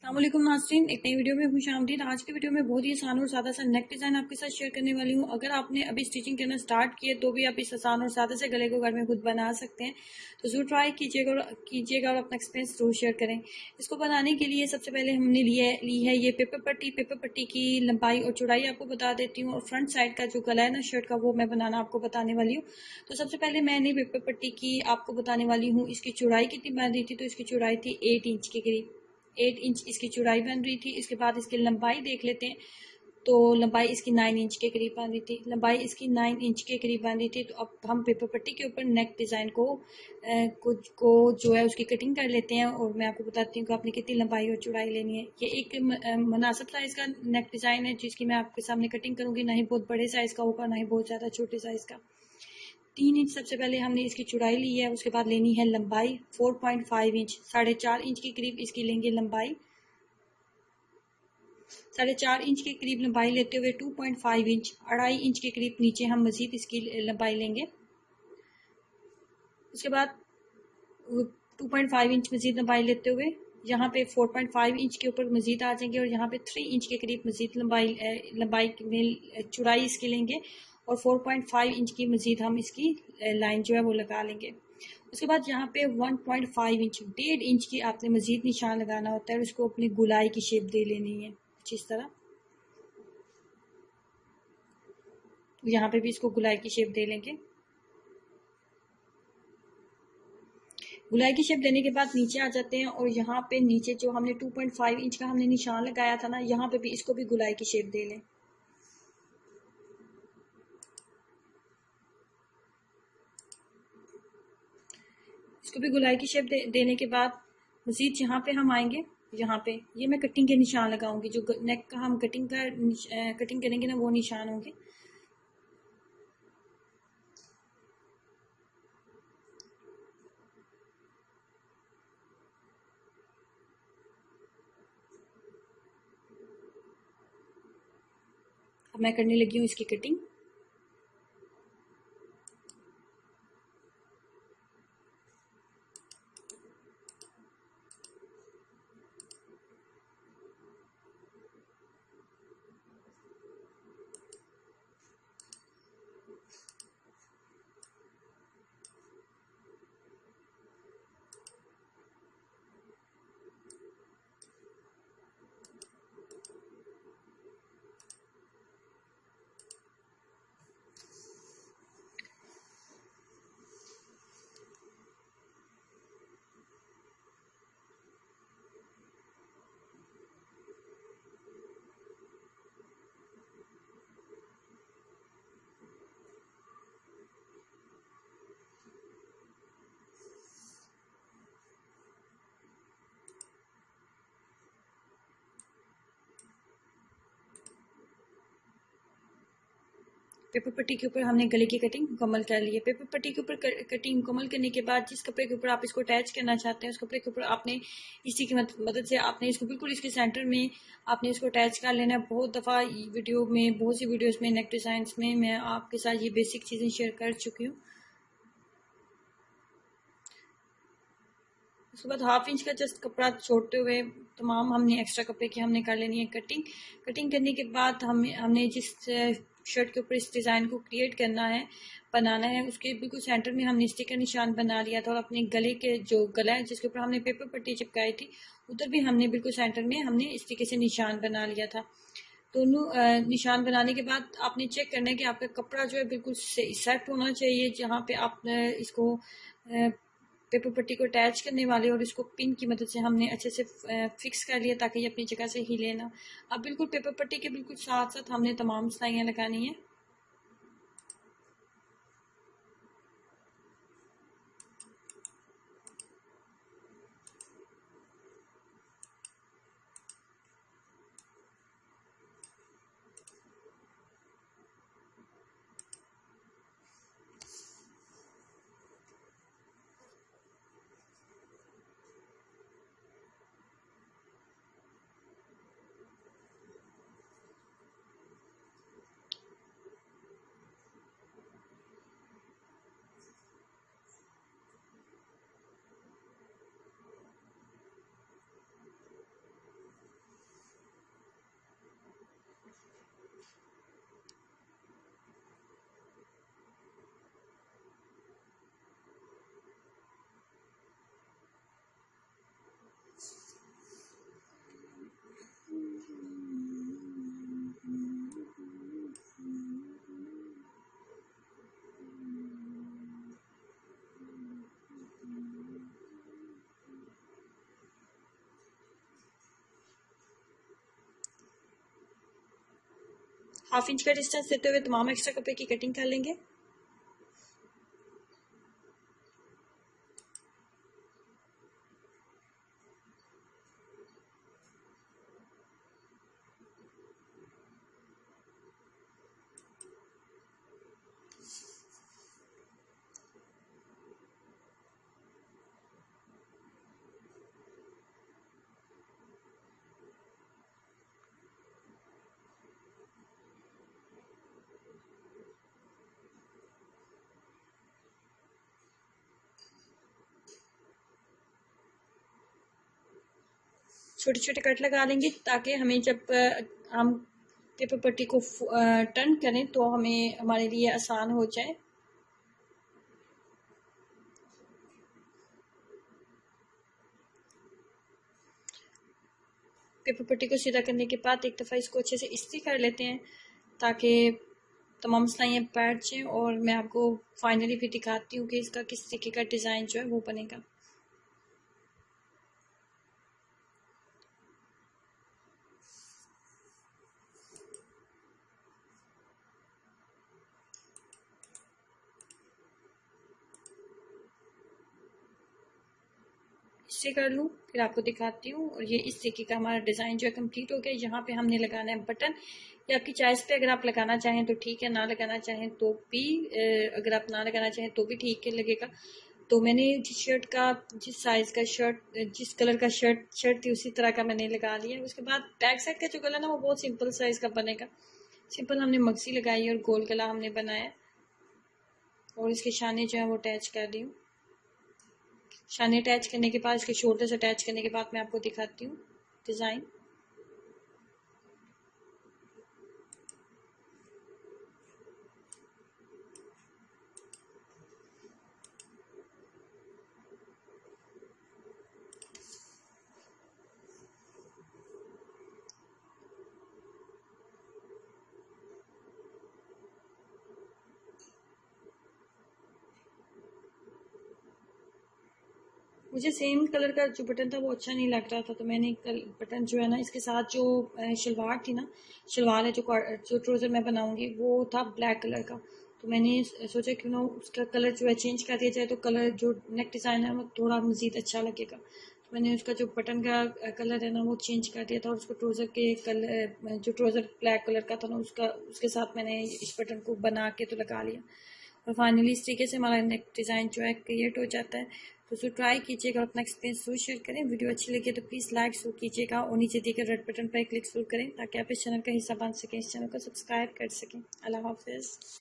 अस्सलामुअलैकुम नाज़रीन, एक नई वीडियो में खुशामदीद। आज की वीडियो में बहुत ही आसान और सादा सा नेक डिज़ाइन आपके साथ शेयर करने वाली हूँ। अगर आपने अभी स्टिचिंग करना स्टार्ट किया तो भी आप इस आसान और सादे से गले को घर में खुद बना सकते हैं। तो ज़रूर ट्राई कीजिएगा और अपना एक्सपीरियंस जरूर शेयर करें। इसको बनाने के लिए सबसे पहले हमने ली है ये पेपर पट्टी की लंबाई और चौड़ाई आपको बता देती हूँ, और फ्रंट साइड का जो गला है ना शर्ट का, वो मैं बनाना आपको बताने वाली हूँ। तो सबसे पहले मैंने पेपर पट्टी की आपको बताने वाली हूँ। इसकी चौड़ाई कितनी बन रही थी, तो इसकी चौड़ाई थी 8 इंच के करीब। 8 इंच इसकी चौड़ाई बन रही थी। इसके बाद इसकी लंबाई देख लेते हैं। तो लंबाई इसकी 9 इंच के करीब बन रही थी। लंबाई इसकी 9 इंच के करीब बन रही थी। तो अब हम पेपर पट्टी के ऊपर नेक डिज़ाइन को जो है उसकी कटिंग कर लेते हैं, और मैं आपको बताती हूँ कि आपने कितनी लंबाई और चौड़ाई लेनी है। ये एक मुनासिब साइज़ का नेक डिज़ाइन है जिसकी मैं आपके सामने कटिंग करूँगी। ना ही बहुत बड़े साइज़ का होगा, ना ही बहुत ज़्यादा छोटे साइज़ का। 3 इंच सबसे पहले हमने इसकी चौड़ाई ली है। उसके बाद लेनी है लंबाई 4.5 इंच, 4.5 इंच के करीब इसकी लेंगे लंबाई। 4.5 इंच के करीब लंबाई लेते हुए 2.5 इंच, 2.5 इंच के करीब नीचे हम मजीद इसकी लंबाई लेंगे। उसके बाद 2.5 इंच मजीद लंबाई लेते हुए यहाँ पे 4.5 इंच के ऊपर मजीद आ जाएंगे, और यहाँ पे 3 इंच के करीब मजीद लंबाई में चौड़ाई इसकी लेंगे, और 4.5 इंच की मजीद हम इसकी लाइन जो है वो लगा लेंगे। उसके बाद यहाँ पे 1.5 इंच, 1.5 इंच की आपने मजीद निशान लगाना होता है, उसको अपनी गुलाई की शेप दे लेनी है कुछ इस तरह। यहाँ पे भी इसको गुलाई की शेप दे लेंगे। गुलाई की शेप देने के बाद नीचे आ जाते हैं, और यहाँ पे नीचे जो हमने 2.5 इंच का हमने निशान लगाया था ना, यहाँ पे भी इसको भी गुलाई की शेप दे लें। इसको भी गुलाई की शेप देने के बाद मजीद यहाँ पे हम आएंगे। यहाँ पे ये मैं कटिंग के निशान लगाऊंगी, जो नेक का हम कटिंग करेंगे ना, वो निशान होंगे। अब मैं करने लगी हूँ इसकी कटिंग। पेपर पट्टी के ऊपर हमने गले की कटिंग मुकम्मल कर ली है। पेपर पट्टी के ऊपर कटिंग मुकम्मल करने के बाद जिस कपड़े के ऊपर आप इसको अटैच करना चाहते हैं, उस कपड़े के ऊपर आपने इसी की मदद से आपने इसको बिल्कुल इसके सेंटर में आपने इसको अटैच कर लेना है। बहुत दफ़ा वीडियो में, बहुत सी वीडियोज़ में, नेक डिज़ाइंस में मैं आपके साथ ये बेसिक चीज़ें शेयर कर चुकी हूँ। उसके बाद 1/2 इंच का जस्ट कपड़ा छोड़ते हुए तमाम हमने एक्स्ट्रा कपड़े की हमने कर लेनी है कटिंग। कटिंग करने के बाद हमने जिस शर्ट के ऊपर इस डिज़ाइन को क्रिएट करना है, बनाना है, उसके बिल्कुल सेंटर में हमने स्टिकर निशान बना लिया था, और अपने गले के जो गला है जिसके ऊपर हमने पेपर पट्टी चिपकाई थी, उधर भी हमने बिल्कुल सेंटर में हमने स्टिकर से निशान बना लिया था। दोनों निशान बनाने के बाद आपने चेक करना है कि आपका कपड़ा जो है बिल्कुल सेट होना चाहिए, जहाँ पे आप इसको पेपर पट्टी को अटैच करने वाले, और इसको पिन की मदद से हमने अच्छे से फिक्स कर लिया ताकि ये अपनी जगह से हिले ना। अब बिल्कुल पेपर पट्टी के बिल्कुल साथ साथ हमने तमाम सिलाइयाँ लगानी है। हाफ इंच का डिस्टेंस देते हुए तमाम एक्स्ट्रा कपड़े की कटिंग कर लेंगे। छोटे छोटे कट लगा लेंगे ताकि हमें जब हम पेपर पट्टी को टर्न करें तो हमें हमारे लिए आसान हो जाए। पेपर पट्टी को सीधा करने के बाद एक दफ़ा इसको अच्छे से इस्त्री कर लेते हैं ताकि तमाम सिलाइयाँ बैठ जाएँ, और मैं आपको फाइनली भी दिखाती हूँ कि इसका किस तरीके का डिज़ाइन जो है वो बनेगा। इससे कर लूँ फिर आपको दिखाती हूँ। और ये इस तरीके का हमारा डिज़ाइन जो है कंप्लीट हो गया। यहाँ पे हमने लगाना है बटन, ये आपकी चॉइस पे, अगर आप लगाना चाहें तो ठीक है, ना लगाना चाहें तो भी अगर आप ना लगाना चाहें तो भी ठीक है लगेगा। तो मैंने जिस शर्ट का, जिस साइज़ का शर्ट, जिस कलर का शर्ट थी उसी तरह का मैंने लगा लिया। उसके बाद बैक साइड का जो गला ना वो बहुत सिंपल साइज़ का बनेगा। सिंपल हमने मक्सी लगाई और गोल गला हमने बनाया, और इसके शाने जो है वो अटैच कर दी हूँ। शाने अटैच करने के बाद, इसके शोल्डर्स अटैच करने के बाद मैं आपको दिखाती हूँ डिज़ाइन। मुझे सेम कलर का जो बटन था वो अच्छा नहीं लग रहा था, तो मैंने बटन जो है ना इसके साथ जो शलवार थी ना, शलवार है जो ट्राउज़र मैं बनाऊंगी वो था ब्लैक कलर का। तो मैंने सोचा क्यों ना उसका कलर जो है चेंज कर दिया जाए, तो कलर जो नेक डिज़ाइन है वो थोड़ा मज़ीद अच्छा लगेगा। तो मैंने उसका जो बटन का कलर है ना वो चेंज कर दिया था, और उसको ट्राउज़र के कलर, जो ट्राउज़र ब्लैक कलर का था ना उसके साथ मैंने इस बटन को बना के तो लगा लिया। और फाइनली इस तरीके से हमारा नेक डिज़ाइन जो है क्रिएट हो जाता है। तो उसको ट्राई कीजिएगा और अपना एक्सपीरियंस जरूर शेयर करें। वीडियो अच्छी लगी तो प्लीज़ लाइक जरूर कीजिएगा और नीचे दिए गए रेड बटन पर क्लिक जरूर करें ताकि आप इस चैनल का हिस्सा बन सकें, इस चैनल को सब्सक्राइब कर सकें। अल्लाह हाफिज़।